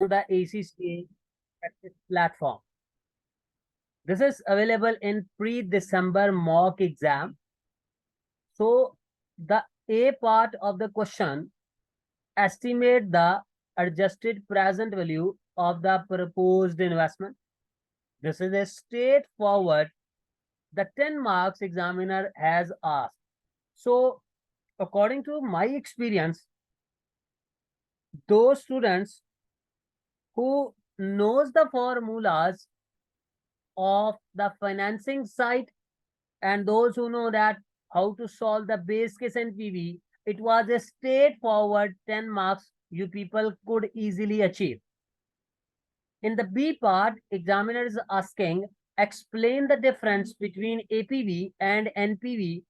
the ACCA practice platform. This is available in pre-December mock exam. So the A part of the question, estimate the adjusted present value of the proposed investment. This is a straightforward, the 10 marks examiner has asked. So according to my experience, those students who knows the formulas of the financing side and those who know that how to solve the base case NPV, it was a straightforward 10 marks you people could easily achieve. In the B part, examiner is asking, explain the difference between APV and NPV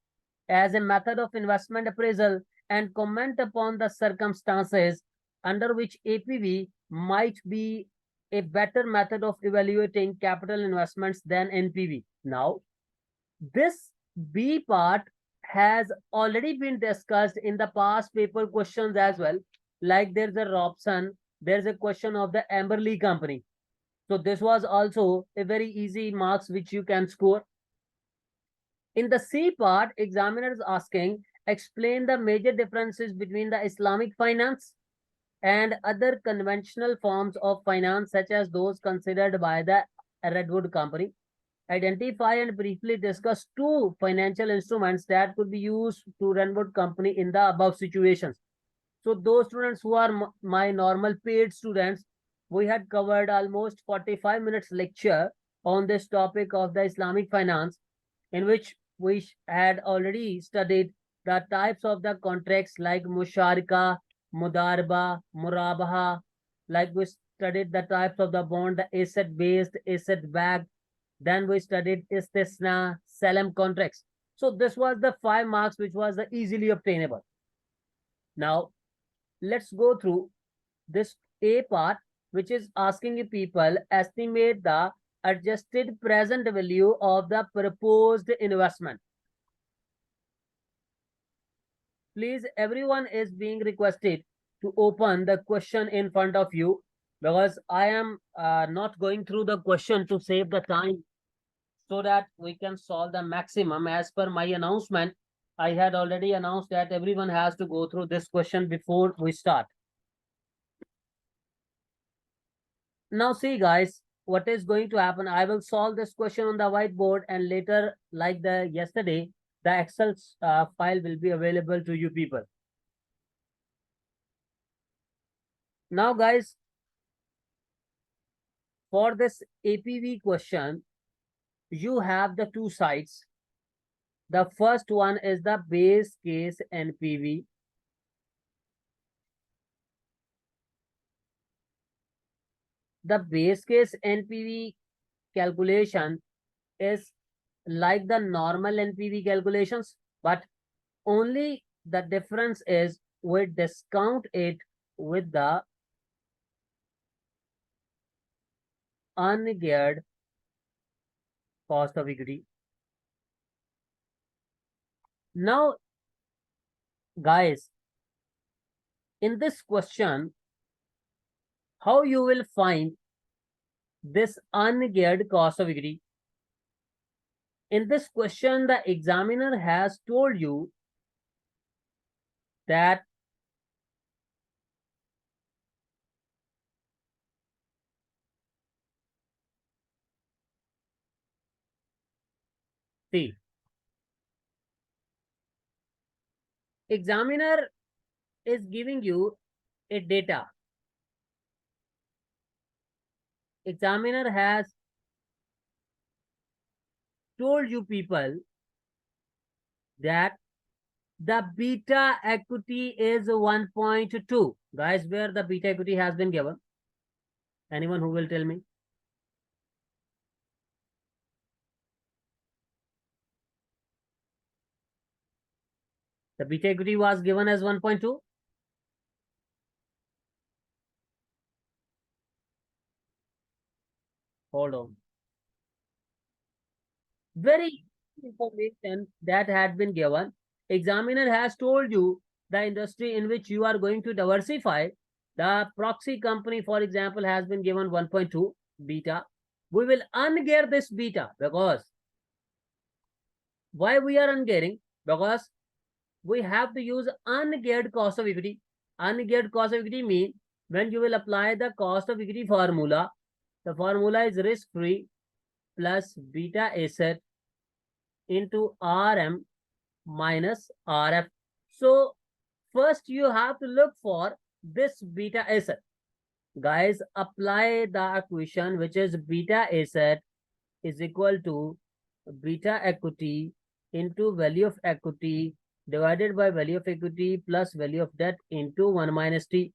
as a method of investment appraisal and comment upon the circumstances under which APV might be a better method of evaluating capital investments than NPV. Now, this B part has already been discussed in the past paper questions as well. Like there's a Robson, there's a question of the Amberley company. So this was also a very easy marks which you can score. In the C part, examiner is asking, explain the major differences between the Islamic finance and other conventional forms of finance, such as those considered by the Redwood company. Identify and briefly discuss two financial instruments that could be used to Redwood company in the above situations. So those students who are my normal paid students, we had covered almost 45 minutes lecture on this topic of the Islamic finance, in which we had already studied the types of the contracts like musharika, mudarba, murabaha, like we studied the types of the bond, the asset-based, asset-backed, then we studied istisna, salam contracts. So this was the 5 marks which was the easily obtainable. Now, let's go through this A part, which is asking you people estimate the adjusted present value of the proposed investment. Please, everyone is being requested to open the question in front of you, because I am not going through the question to save the time so that we can solve the maximum. As per my announcement, I had already announced that everyone has to go through this question before we start. Now see guys, what is going to happen? I will solve this question on the whiteboard, and later, like the yesterday, the Excel file will be available to you people. Now guys, for this APV question, you have the two sides. The first one is the base case NPV. The base case NPV calculation is like the normal NPV calculations, but only the difference is we discount it with the ungeared cost of equity. Now, guys, in this question, how you will find this ungeared cost of equity? In this question, the examiner has told you that see, examiner is giving you a data. Examiner has told you people that the beta equity is 1.2. Guys, where the beta equity has been given? Anyone who will tell me? The beta equity was given as 1.2. Hold on. Very information that had been given. Examiner has told you the industry in which you are going to diversify. The proxy company, for example, has been given 1.2 beta. We will ungear this beta because why we are ungearing? Because we have to use ungeared cost of equity. Ungeared cost of equity means when you will apply the cost of equity formula, the formula is risk free plus beta asset into RM minus RF. So first you have to look for this beta asset. Guys, apply the equation which is beta asset is equal to beta equity into value of equity divided by value of equity plus value of debt into 1 minus T.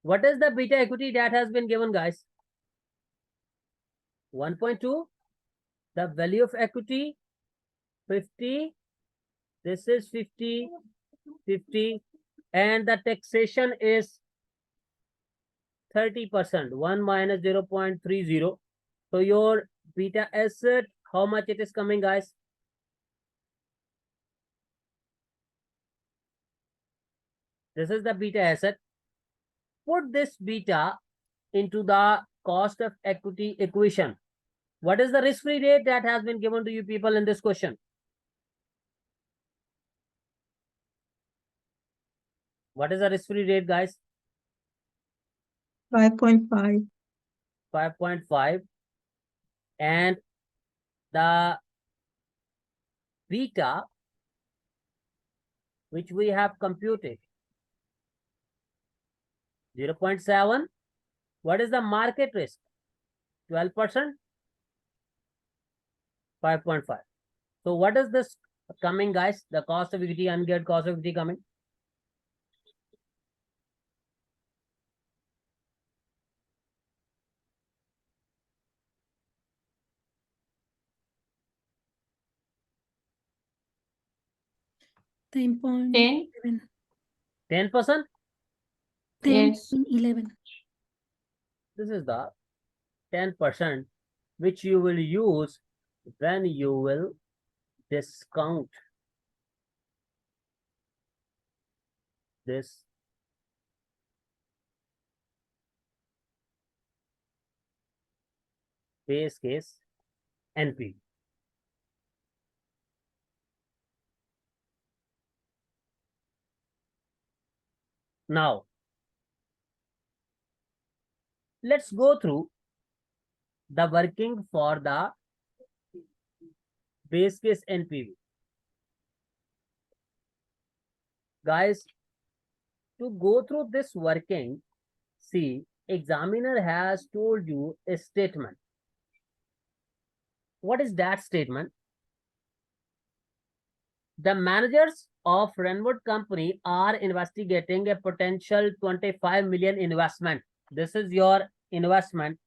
What is the beta equity that has been given, guys? 1.2. The value of equity, 50. This is 50, 50. And the taxation is 30%, 1 minus 0.30. So your beta asset, how much it is coming, guys? This is the beta asset. Put this beta into the cost of equity equation. What is the risk-free rate that has been given to you people in this question? What is the risk-free rate, guys? 5.5. 5.5. And the beta, which we have computed, 0.7. What is the market risk? 12%, 5.5. So what is this coming, guys? The cost of equity, ungeared cost of equity coming. Ten. 10%? Yes. 11. This is the 10% which you will use when you will discount this base case NP. Now, let's go through the working for the base case NPV. Guys, to go through this working, see, examiner has told you a statement. What is that statement? The managers of Redwood company are investigating a potential 25 million investment. This is your investment,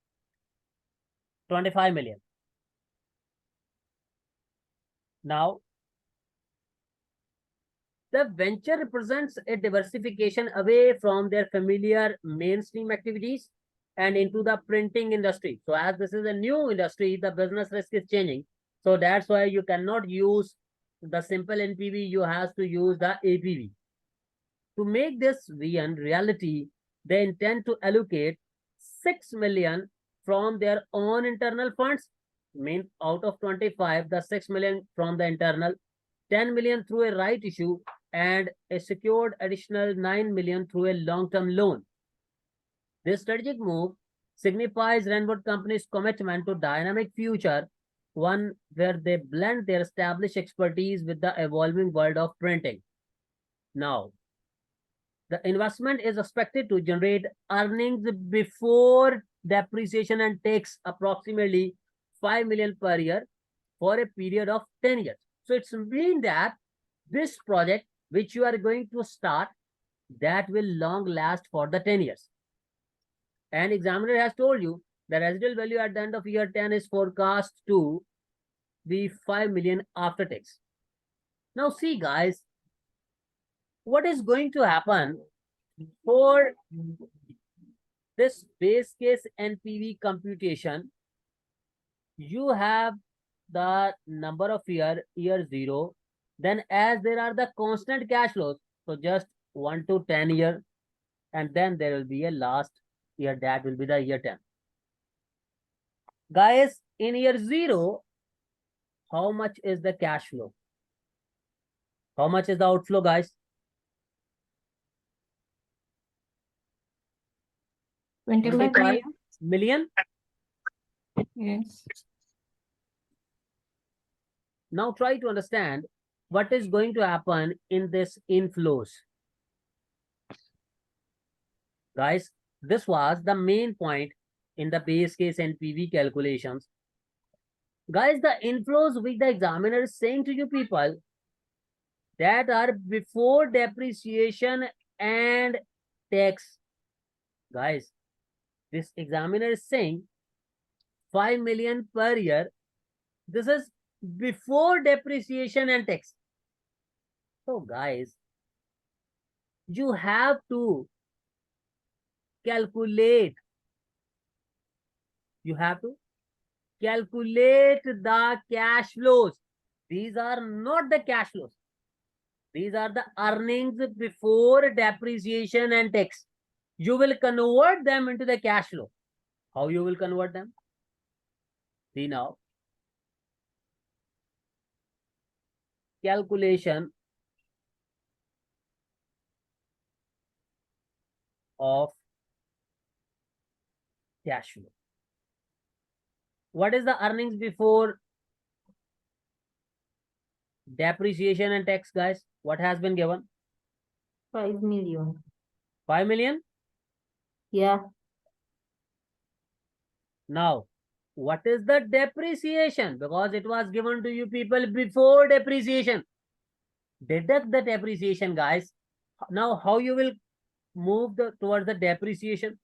25 million. Now, the venture represents a diversification away from their familiar mainstream activities and into the printing industry. So as this is a new industry, the business risk is changing. So that's why you cannot use the simple NPV, you have to use the APV. To make this vision reality, they intend to allocate 6 million from their own internal funds, means out of 25, the 6 million from the internal, 10 million through a right issue, and a secured additional 9 million through a long-term loan. This strategic move signifies Redwood Company's commitment to dynamic future, one where they blend their established expertise with the evolving world of printing. Now, the investment is expected to generate earnings before depreciation and tax approximately 5 million per year for a period of 10 years. So it's mean that this project which you are going to start, that will long last for the 10 years. And examiner has told you the residual value at the end of year 10 is forecast to be 5 million after tax. Now see guys, what is going to happen for this base case NPV computation? You have the number of year 0. Then as there are the constant cash flows, so just 1 to 10 year, and then there will be a last year, that will be the year 10. Guys, in year 0, how much is the cash flow? How much is the outflow, guys? 25 million. Yes. Now try to understand what is going to happen in this inflows. Guys, this was the main point in the base case and PV calculations. Guys, the inflows which the examiner is saying to you people that are before depreciation and tax. Guys, this examiner is saying 5 million per year. This is before depreciation and tax. So guys, you have to calculate. You have to calculate the cash flows. These are not the cash flows. These are the earnings before depreciation and tax. You will convert them into the cash flow. How you will convert them? See now. Calculation of cash flow. What is the earnings before depreciation and tax, guys? What has been given? 5 million. 5 million? Yeah. Now, what is the depreciation? Because it was given to you people before depreciation. Deduct the depreciation, guys. Now, how you will move towards the depreciation?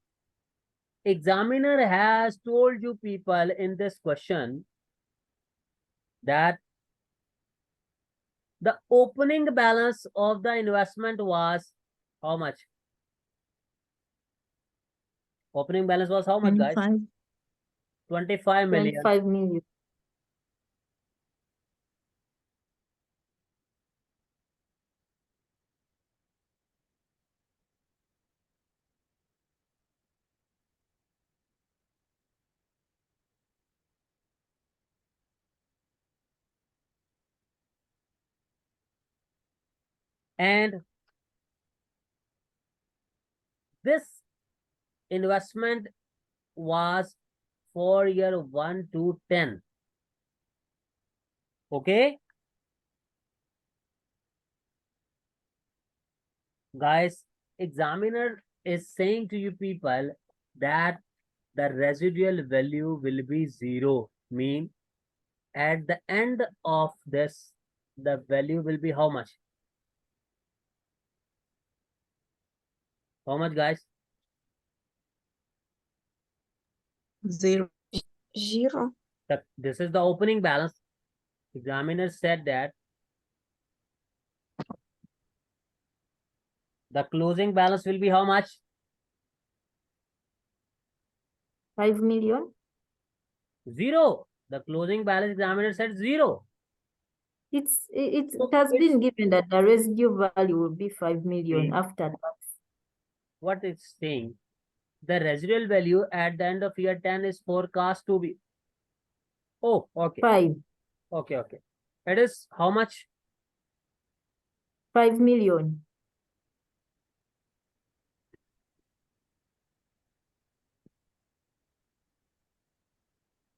Examiner has told you people in this question that the opening balance of the investment was how much? Opening balance was how much, guys? 25 million. 25 million. And this investment was for year 1 to 10. Okay? Guys, examiner is saying to you people that the residual value will be 0. Mean at the end of this, the value will be how much? How much, guys? 0. This is the opening balance. Examiner said that the closing balance will be how much? 5 million. 0. The closing balance, examiner said 0. It So has it's- been given that the residual value will be 5 million after tax. What it's saying, the residual value at the end of year 10 is forecast to be, oh, okay, 5. okay. It is how much? 5 million.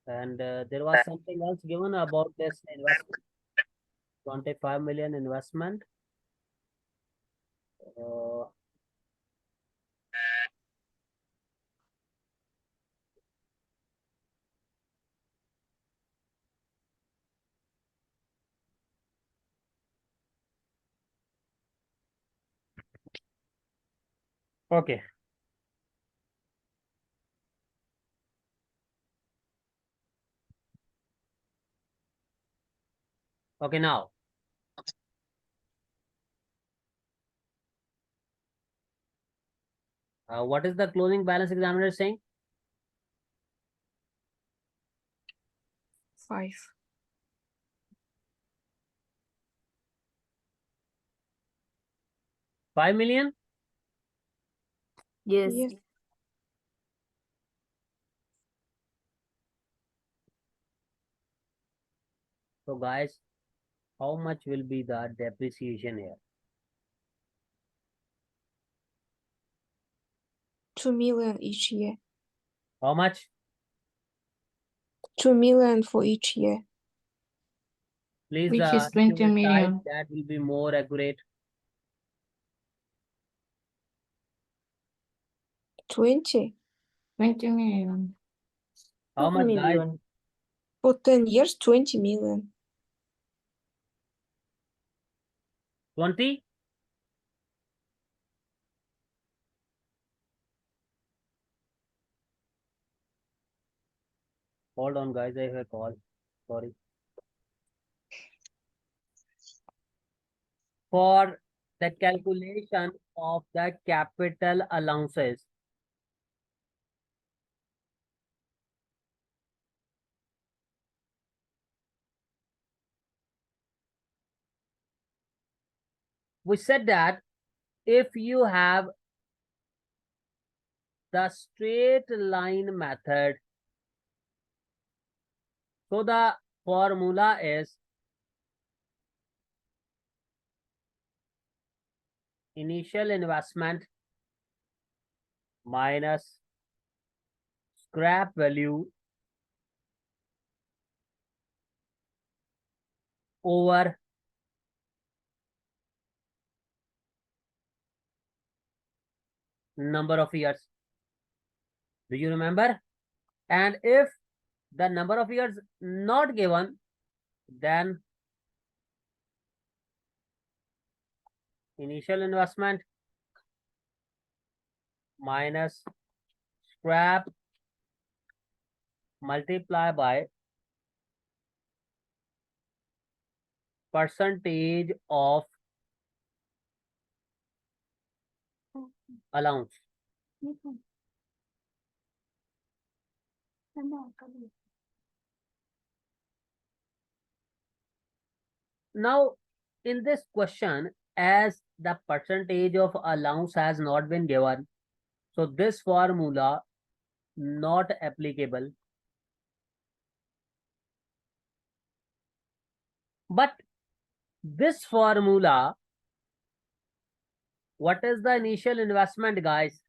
And there was something else given about this investment. 25 million investment. Okay. Okay, now. What is the closing balance examiner saying? 5. 5 million? Yes. Yes. So guys, how much will be the depreciation here? 2 million each year. How much? 2 million for each year. Please, Which is give 20 a type million. that will be more accurate. 20. 20 million. How 20 much, guys? million. For 10 years, 20 million. 20? Hold on, guys. I have a call. Sorry. For the calculation of the capital allowances, we said that if you have the straight line method, so the formula is initial investment minus scrap value over number of years. Do you remember? And if the number of years not given, then initial investment minus scrap multiply by percentage of allowance. Now, in this question, as the percentage of allowance has not been given, so this formula not applicable. But this formula, what is the initial investment, guys?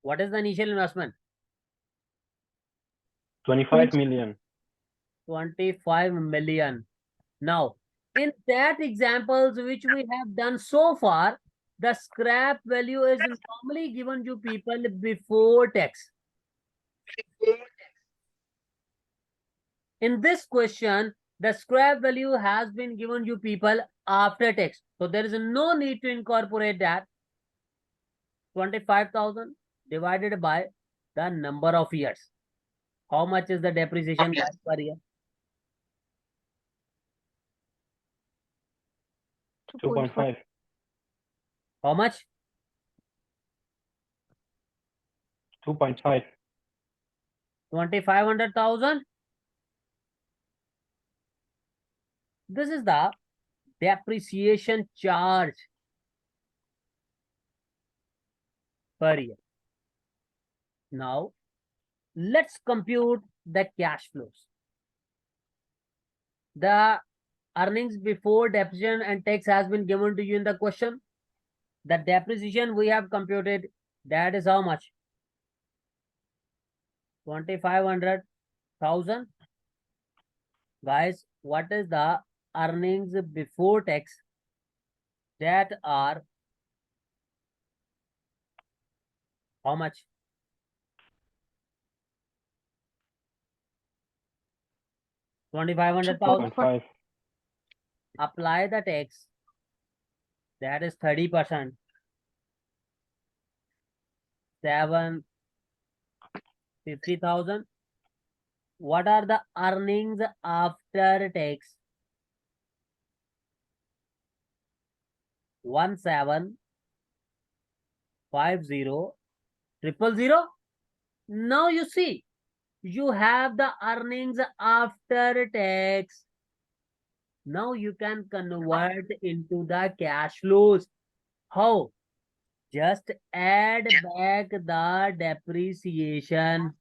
What is the initial investment? 25 million. 25 million. Now, in that examples which we have done so far, the scrap value is normally given to people before tax. In this question, the scrap value has been given to people after tax. So there is no need to incorporate that. 25,000 divided by the number of years. How much is the depreciation per year? 2.5. How much? 2.5. 2,500,000. This is the depreciation charge per year. Now, let's compute the cash flows. The earnings before depreciation and tax has been given to you in the question. The depreciation we have computed, that is how much? 2,500,000. Guys, what is the earnings before tax? That are how much? 2,500,000. 2.5. Apply the tax. That is 30%. 750,000. What are the earnings after tax? 1750,000. Now you see, you have the earnings after tax Now you can convert into the cash flows. How? Just add back the depreciation.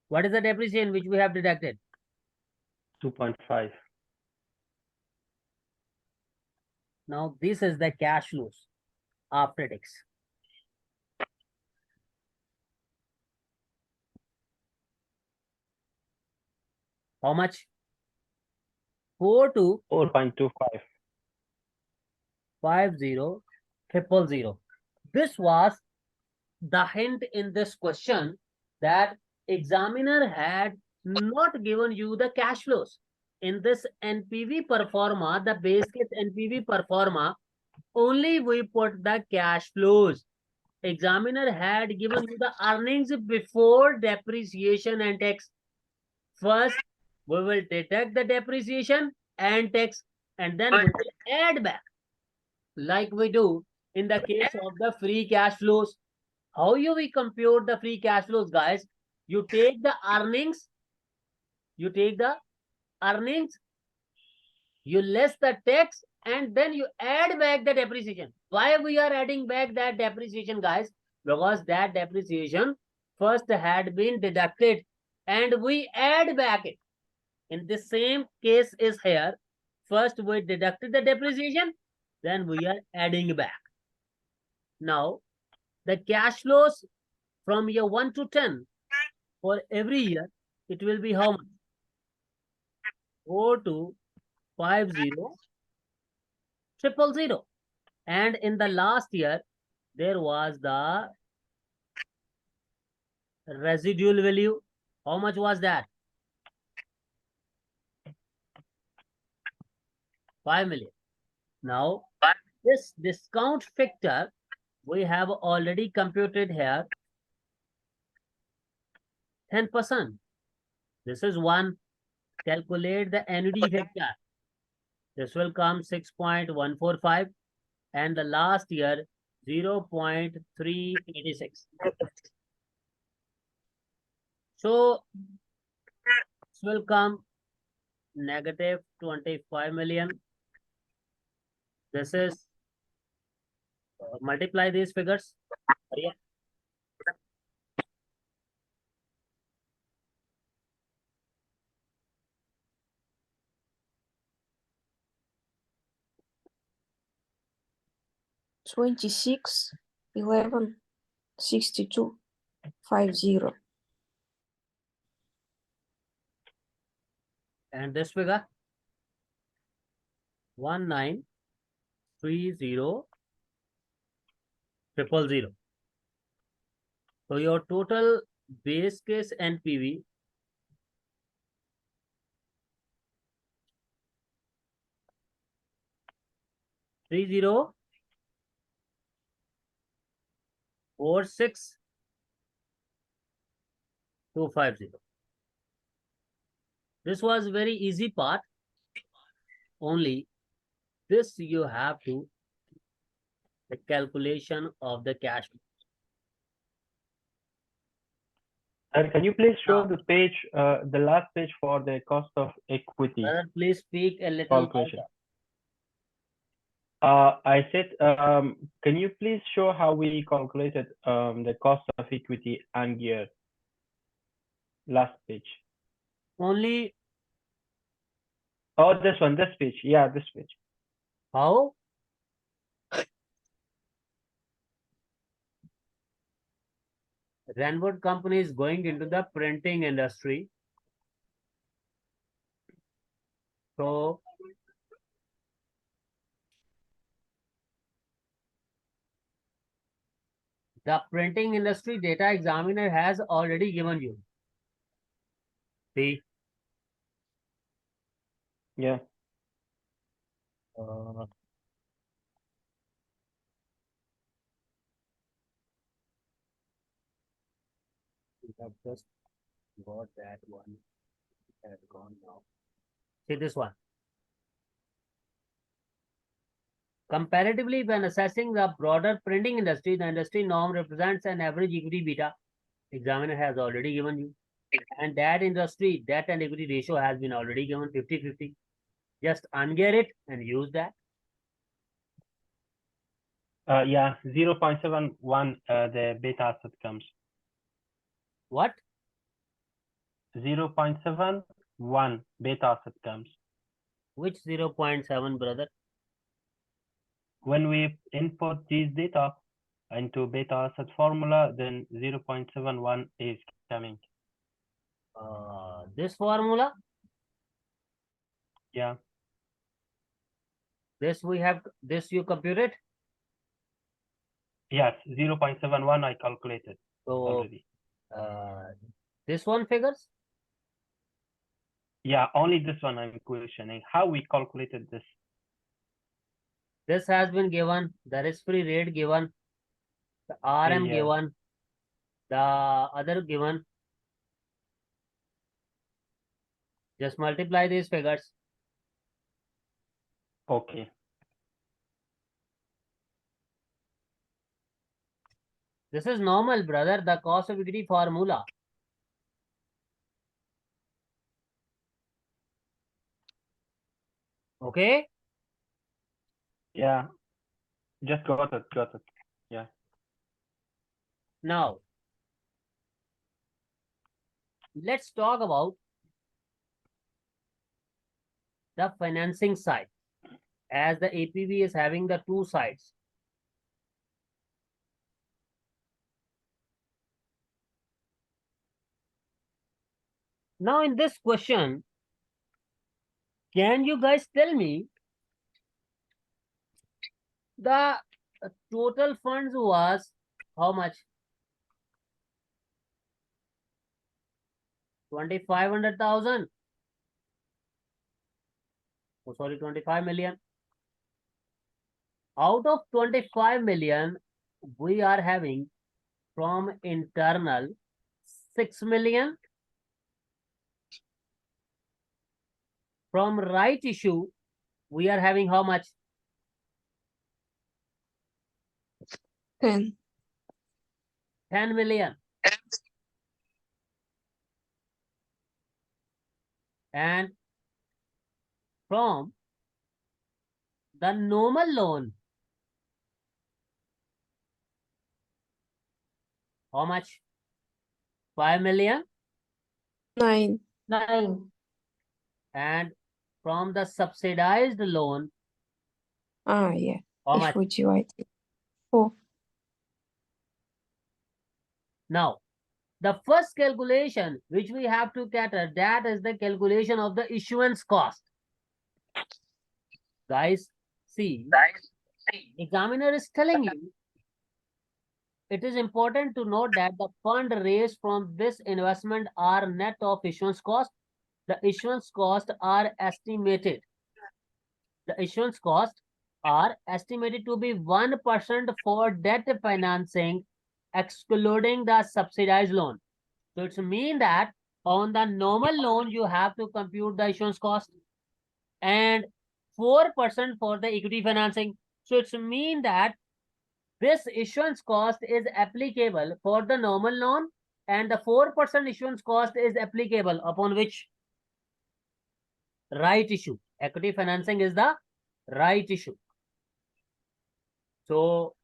What is the depreciation which we have deducted? 2.5. Now this is the cash flows after tax. How much? 4.25. 4250000. This was the hint in this question that examiner had not given you the cash flows. In this NPV performa, the base case NPV performa, only we put the cash flows. Examiner had given you the earnings before depreciation and tax. First, we will deduct the depreciation and tax, and then we will add back, like we do in the case of the free cash flows. How you we compute the free cash flows, guys? You take the earnings, you less the tax, and then you add back the depreciation. Why we are adding back that depreciation, guys? Because that depreciation first had been deducted and we add back it. In the same case is here. First we deducted the depreciation, then we are adding back. Now, the cash flows from year 1 to 10 for every year, it will be how much? 4250000. And in the last year, there was the residual value. How much was that? 5 million. Now, this discount factor we have already computed here 10%. This is one. Calculate the annuity factor. This will come 6.145 and the last year 0.386. So this will come negative 25 million. This is multiply these figures. Yeah. $26, 11, 62, 50. And this figure 1930000. So your total base case NPV three zero 46250. This was very easy part. Only this you have to the calculation of the cash. And can you please show the page, the last page for the cost of equity Please speak a little calculation? louder. I said, can you please show how we calculated the cost of equity and gear? Last page. Only Oh, this one, this page. Yeah, this page. how? Redwood company is going into the printing industry. So the printing industry data examiner has already given you. See? Yeah. We have just got that one. It has gone now. See this one. Comparatively, when assessing the broader printing industry, the industry norm represents an average equity beta. Examiner has already given you. And that industry, debt and equity ratio has been already given 50-50. Just ungear it and use that. Yeah, 0.71, the beta asset comes. What? 0.71 beta asset comes. Which 0.7, brother? When we input these data into beta asset formula, then 0.71 is coming. This formula? Yeah, This you compute it? yes, 0.71 I calculated So, already. this one figures? Yeah, only this one I'm questioning. How we calculated this? This has been given, the risk-free rate given, the RM Yeah. given, the other given. Just multiply these figures. Okay. This is normal, brother, the cost of equity formula. Okay? Yeah, just got it. Yeah. Now, let's talk about the financing side, as the APV is having the two sides. Now, in this question, can you guys tell me the total funds was how much? 2,500,000. Oh, sorry, 25 million. Out of 25 million, we are having from internal 6 million. From right issue, we are having how much? 10. 10 million. And from the normal loan, how much? 5 million. 9. 9. And from the subsidized loan, Ah, yeah. how If much? we divide it. 4. Now, the first calculation which we have to cater, that is the calculation of the issuance cost. Guys, see, examiner is telling you, it is important to note that the fund raised from this investment are net of issuance cost. The issuance costs are estimated. The issuance costs are estimated to be 1% for debt financing, excluding the subsidized loan. So it's mean that on the normal loan, you have to compute the issuance cost and 4% for the equity financing. So it's mean that this issuance cost is applicable for the normal loan and the 4% issuance cost is applicable upon which right issue. Equity financing is the right issue. So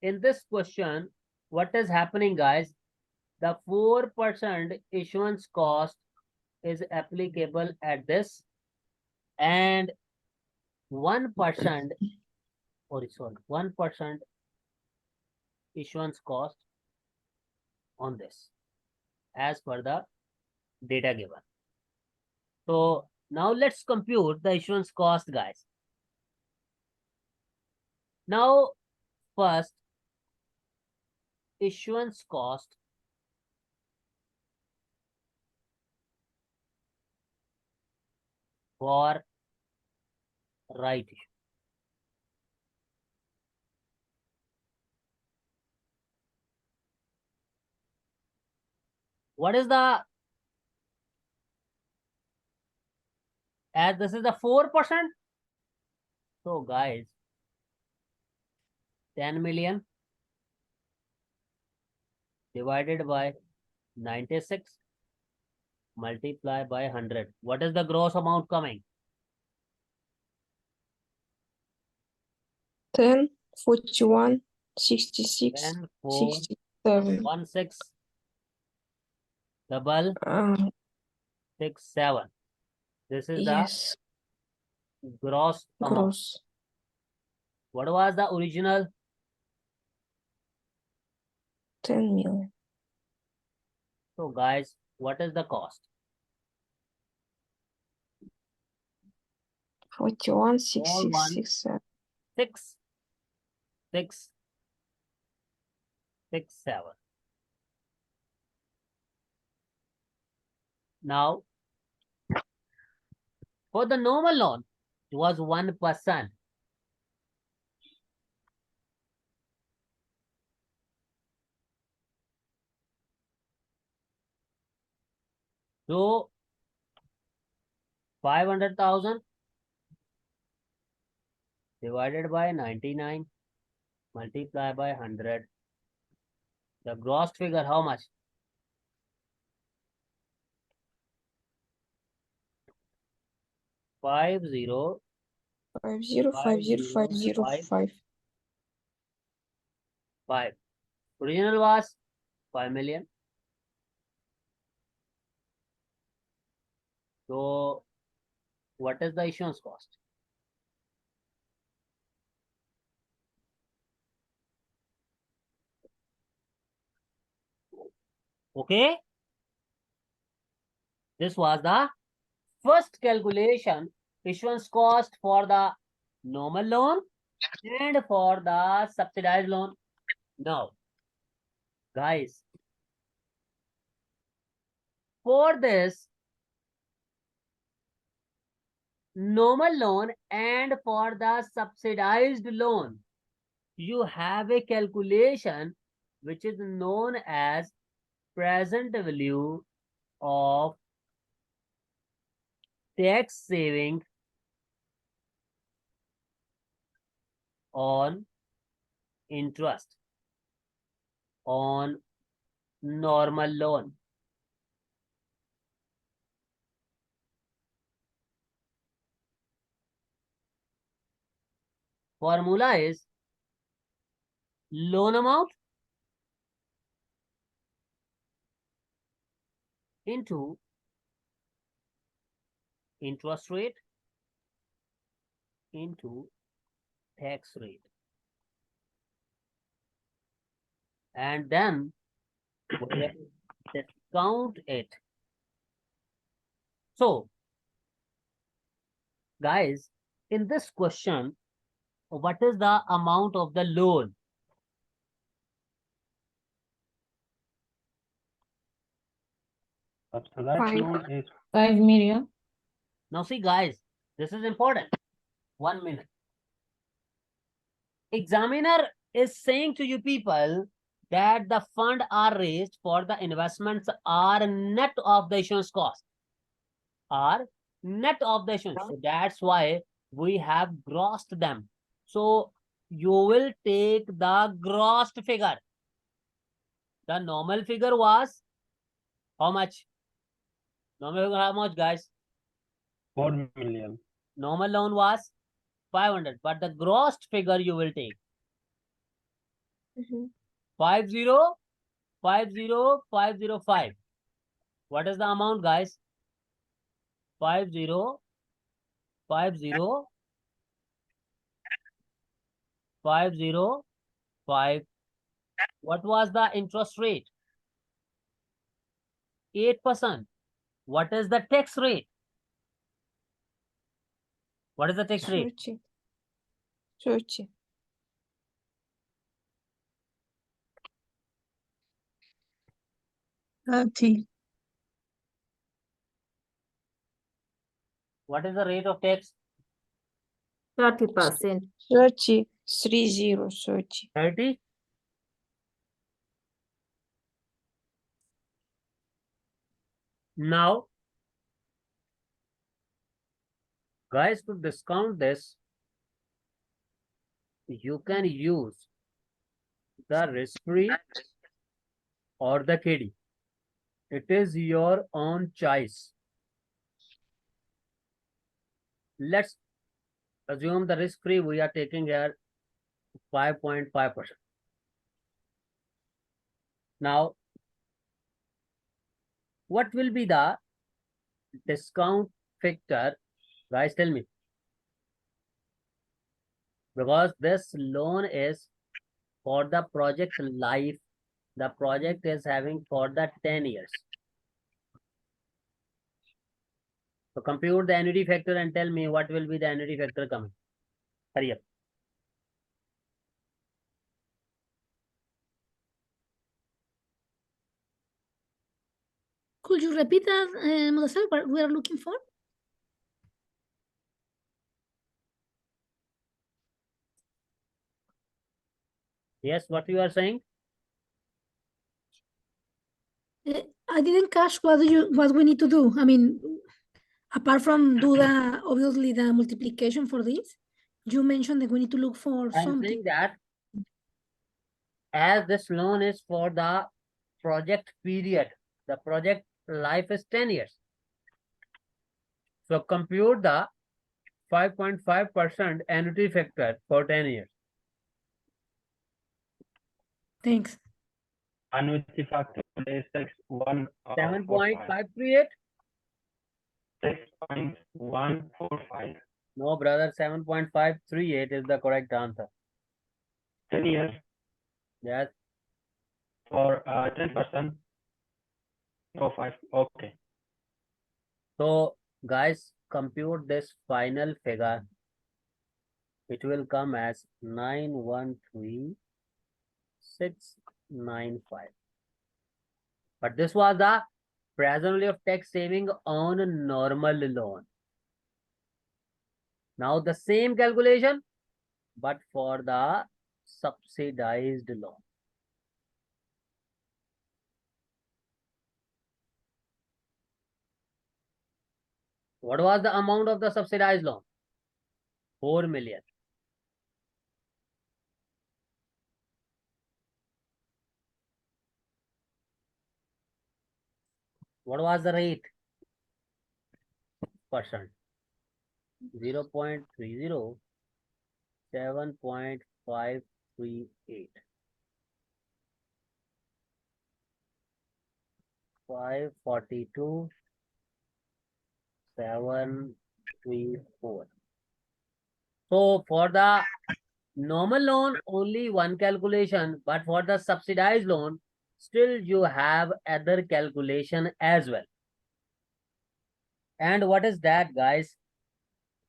in this question, what is happening, guys? The 4% issuance cost is applicable at this and 1% 1% issuance cost on this as per the data given. So now let's compute the issuance cost, guys. Now, first, issuance cost for right issue. What is the, as this is the 4%. So guys, 10 million divided by 96 multiply by 100. What is the gross amount coming? 10, 41, 66, 10, 4, 67. 1, 6, double Uh, 6, 7. This is yes, the gross amount. gross. What was the original? 10 million. So guys, what is the cost? 41, Small one. 67. 6, 6, 6, 7. Now, for the normal loan, it was 1%. So, 500,000 divided by 99 multiplied by 100. The gross figure, how much? 50, 50, 50, 50, 5. 5. Original was 5 million. So, what is the issuance cost? Okay. This was the first calculation, issuance cost for the normal loan and for the subsidized loan. Now, guys, for this normal loan and for the subsidized loan, you have a calculation which is known as present value of tax saving on interest on normal loan. Formula is loan amount into interest rate into tax rate. And then we have to discount it. So, guys, in this question, what is the amount of the loan? Subsidized Five. loan is 5 million. Now see guys, this is important. 1 minute. Examiner is saying to you people that the fund are raised for the investments are net of the issuance cost. Are net of the issuance. So that's why we have grossed them. So you will take the grossed figure. The normal figure was how much? Normal figure how much, guys? 4 million. Normal loan was 500, but the grossed figure you will take. Mhm. 50,505. What is the amount, guys? 50,505. What was the interest rate? 8%. What is the tax rate? What is the tax rate? 30. 30. 30. What is the rate of tax? 30%. 30. 30. 30. 30. Now, guys, to discount this, you can use the risk-free or the KD. It is your own choice. Let's assume the risk-free we are taking here 5.5%. Now, what will be the discount factor? Guys, tell me. Because this loan is for the project life. The project is having for the 10 years. So compute the annuity factor and tell me what will be the annuity factor coming. Hurry up. Could you repeat that, Mudassar, what we are looking for? Yes, what you are saying? I didn't catch what we need to do. I mean, apart from do the obviously the multiplication for this, you mentioned that we need to look for I'm something. saying that as this loan is for the project period, the project life is 10 years. So compute the 5.5% annuity factor for 10 years. Thanks. Annuity factor is 7.538? 6.145. No, brother, 7.538 is the correct answer. 10 years Yes. for 10%. Oh, 5. Okay. So, guys, compute this final figure. It will come as 913,695. But this was the present value of tax saving on a normal loan. Now the same calculation, but for the subsidized loan. What was the amount of the subsidized loan? 4 million. What was the rate? Percent. 0.30, 7.538. 542, 734. So for the normal loan, only one calculation, but for the subsidized loan, still you have other calculation as well. And what is that, guys?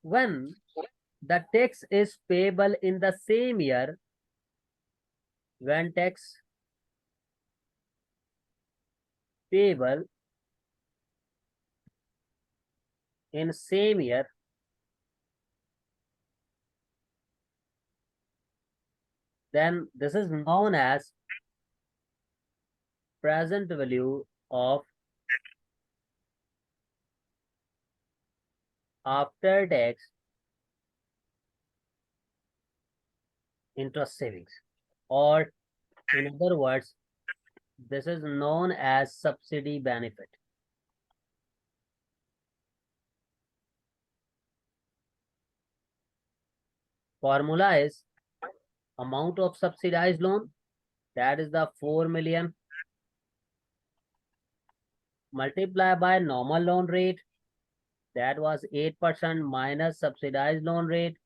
When the tax is payable in the same year, when tax payable in same year, then this is known as present value of after tax interest savings, or in other words, this is known as subsidy benefit. Formula is amount of subsidized loan, that is the 4 million, multiply by normal loan rate, that was 8% minus subsidized loan rate,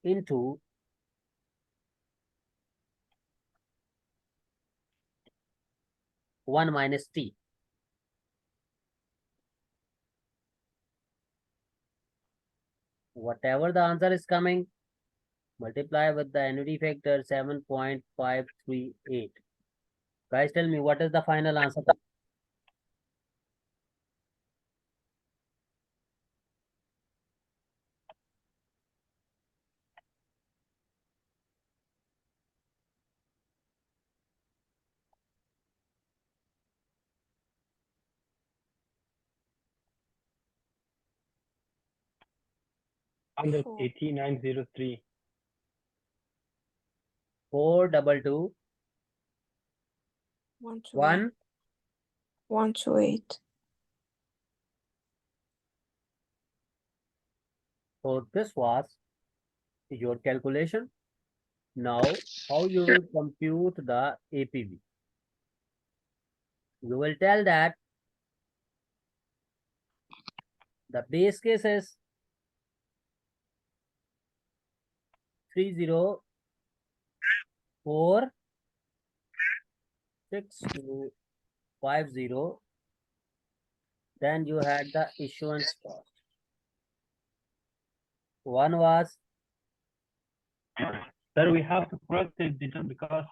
into 1 minus T. Whatever the answer is coming, multiply with the annuity factor 7.538. Guys, tell me what is the final answer? Under 8903. 422 1. 128. So this was your calculation. Now, how you will compute the APV? You will tell that the base case is 3046250. Then you had the issuance cost. One was Sir, we have to correct it because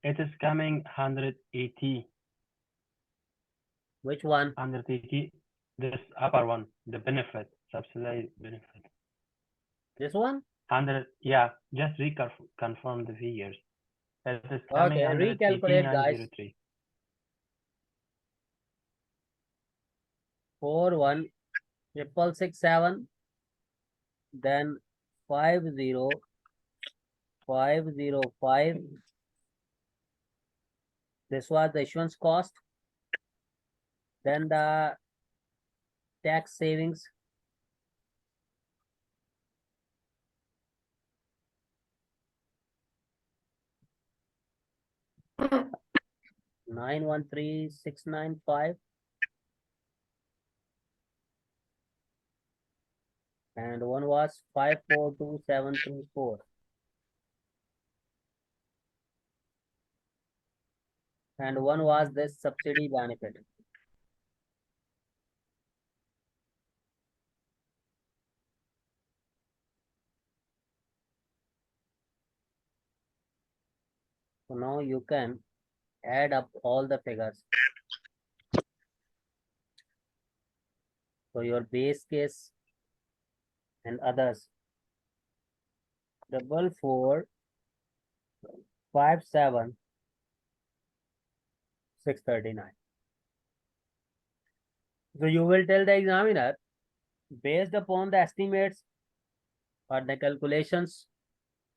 it is coming 180. which one? 180. This upper one, the benefit, subsidized benefit. This one? 100. Yeah, just reconfirm the figures. It is coming Okay, 180 recalculate, guys. 903. 416667. Then 50505. This was the issuance cost. Then the tax savings. $913,695. And one was 542,734. And one was this subsidy benefit. So now you can add up all the figures. So your base case and others. 4457639. So you will tell the examiner, based upon the estimates or the calculations,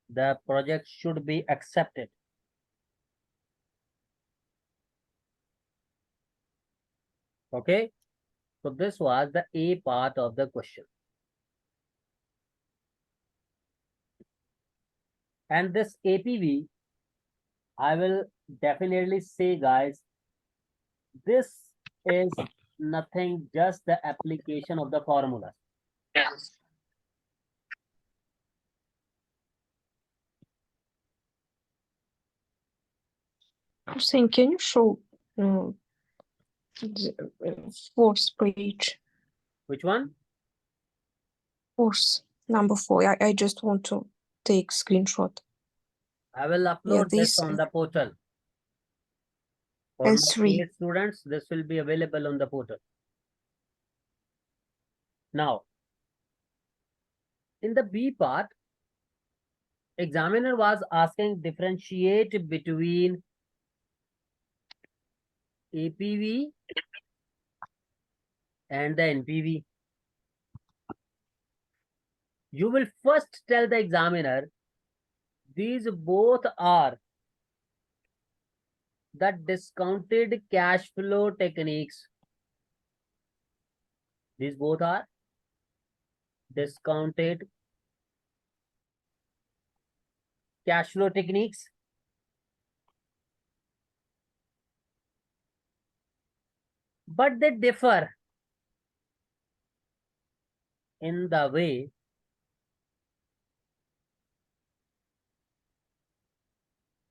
the project should be accepted. Okay, so this was the A part of the question. And this APV, I will definitely say, guys, this is nothing, just the application of the formulas. Yes. Hussein, can you show the fourth page? Which one? Fourth, number 4. I just want to take screenshot. I will upload this this on the portal. For and my 3. PA students, this will be available on the portal. Now, in the B part, examiner was asking differentiate between APV and the NPV. You will first tell the examiner these both are the discounted cash flow techniques. These both are discounted cash flow techniques. But they differ in the way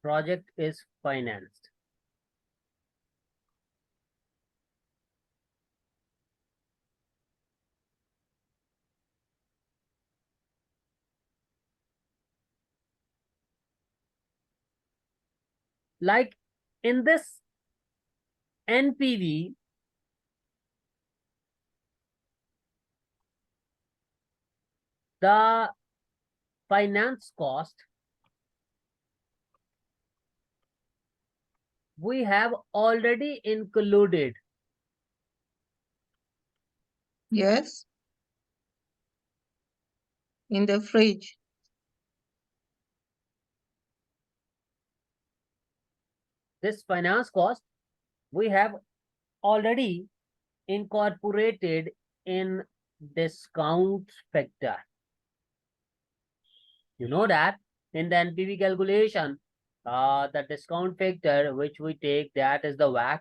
project is financed. Like in this NPV, the finance cost we have already included. Yes. In the fridge. This finance cost we have already incorporated in discount factor. You know that in the NPV calculation, the discount factor which we take, that is the WACC.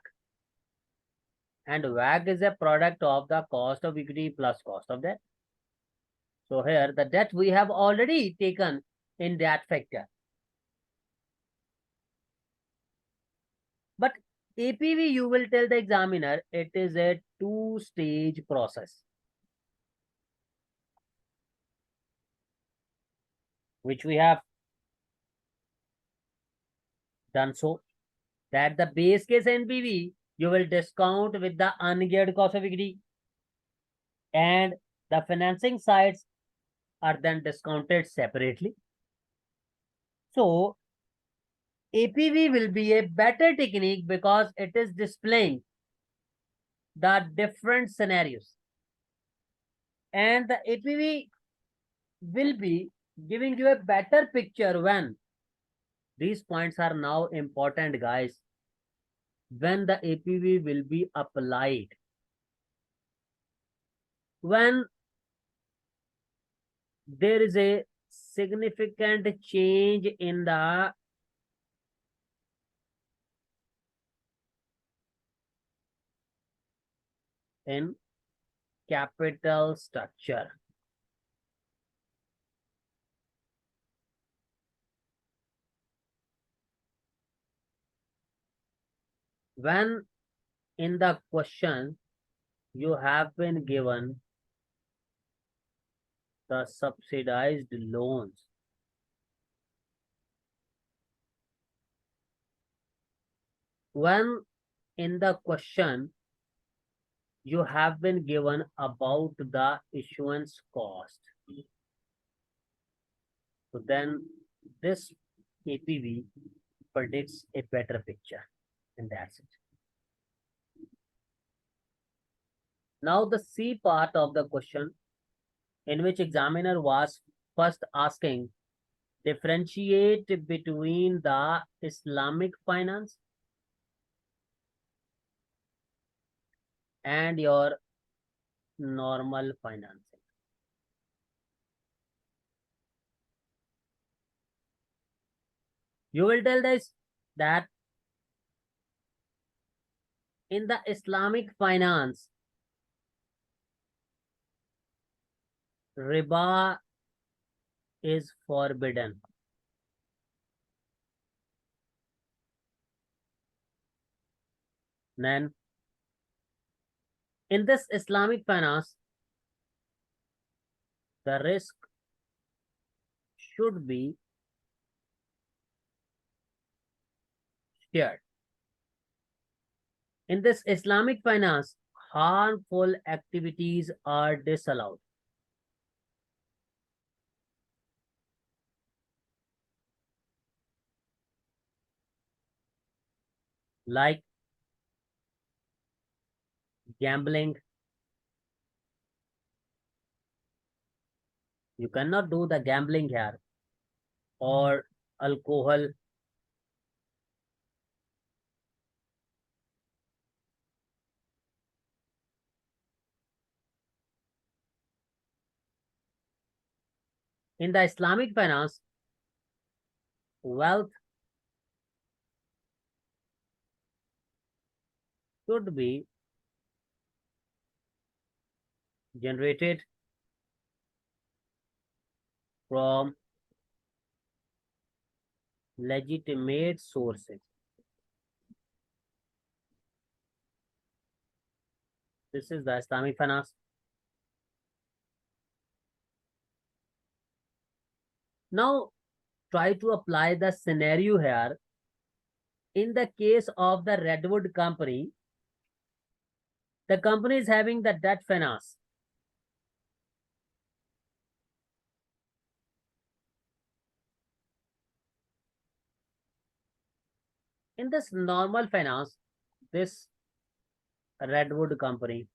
And WACC is a product of the cost of equity plus cost of debt. So here the debt we have already taken in that factor. But APV, you will tell the examiner, it is a two-stage process, which we have done so that the base case NPV you will discount with the ungeared cost of equity, and the financing sides are then discounted separately. So APV will be a better technique because it is displaying the different scenarios, and the APV will be giving you a better picture when these points are now important, guys. When the APV will be applied, when there is a significant change in the capital structure. When in the question you have been given the subsidized loans, when in the question you have been given about the issuance cost, so then this APV predicts a better picture, and that's it. Now the C part of the question, in which examiner was first asking, differentiate between the Islamic finance and your normal financing. You will tell this that in the Islamic finance, riba is forbidden. Then in this Islamic finance, the risk should be shared. In this Islamic finance, harmful activities are disallowed. Like gambling. You cannot do the gambling here, or alcohol. In the Islamic finance, wealth should be generated from legitimate sources. This is the Islamic finance. Now, try to apply the scenario here. In the case of the Redwood company, the company is having the debt finance. In this normal finance, this Redwood company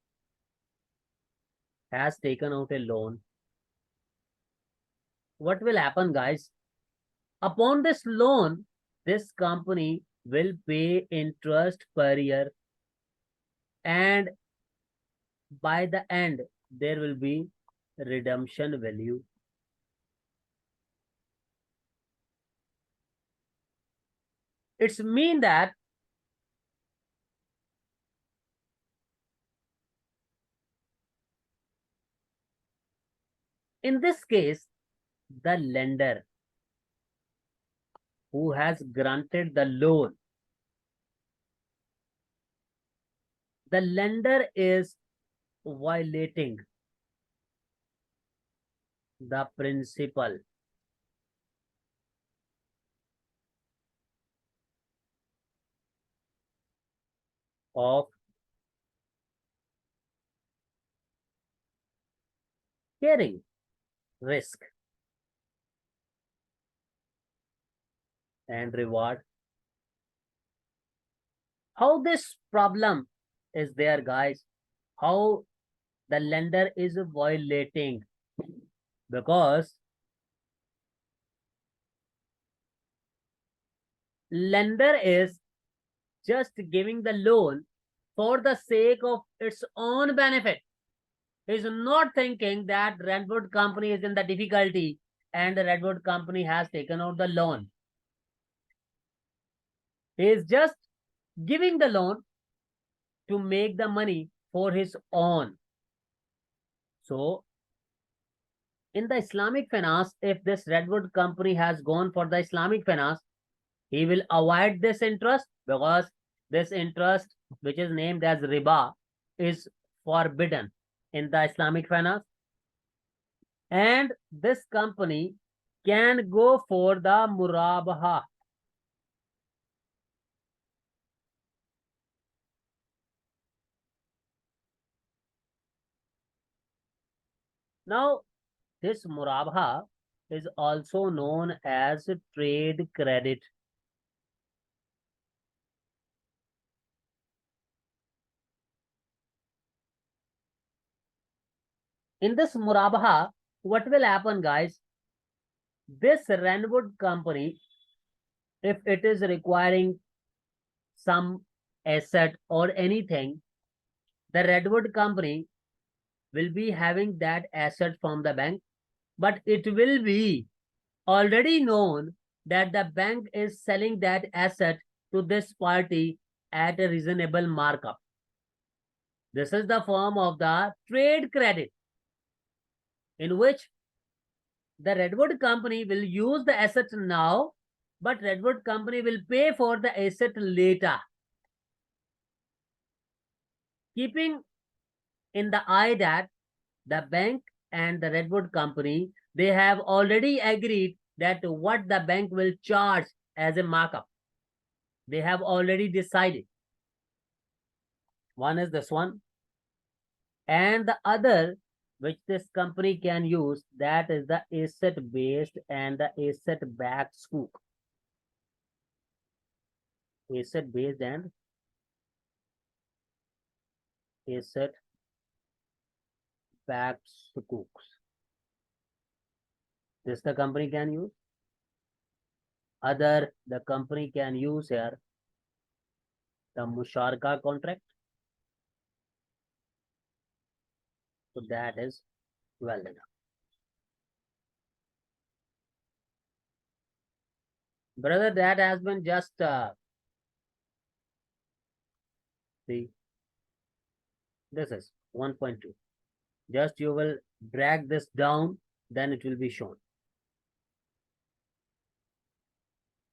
has taken out a loan. What will happen, guys? Upon this loan, this company will pay interest per year, and by the end, there will be redemption value. It's mean that in this case, the lender who has granted the loan, the lender is violating the principle of carrying risk and reward. How this problem is there, guys? How the lender is violating? Because lender is just giving the loan for the sake of its own benefit. Is not thinking that redwood company is in the difficulty and the redwood company has taken out the loan. He is just giving the loan to make the money for his own. So in the Islamic finance, if this redwood company has gone for the Islamic finance, he will avoid this interest, because this interest, which is named as riba, is forbidden in the Islamic finance. And this company can go for the murabaha. Now, this murabaha is also known as trade credit. In this murabaha, what will happen, guys? This redwood company, if it is requiring some asset or anything, the redwood company will be having that asset from the bank, but it will be already known that the bank is selling that asset to this party at a reasonable markup. This is the form of the trade credit, in which the redwood company will use the asset now, but redwood company will pay for the asset later, keeping in the eye that the bank and the redwood company, they have already agreed that what the bank will charge as a markup. They have already decided. One is this one, and the other which this company can use, that is the asset based and the asset backed sukuk. Asset based and asset backed sukuks. This the company can use. Other, the company can use here the musharaka contract. So that is well enough. Brother, that has been just see, this is 1.2. Just you will drag this down, then it will be shown.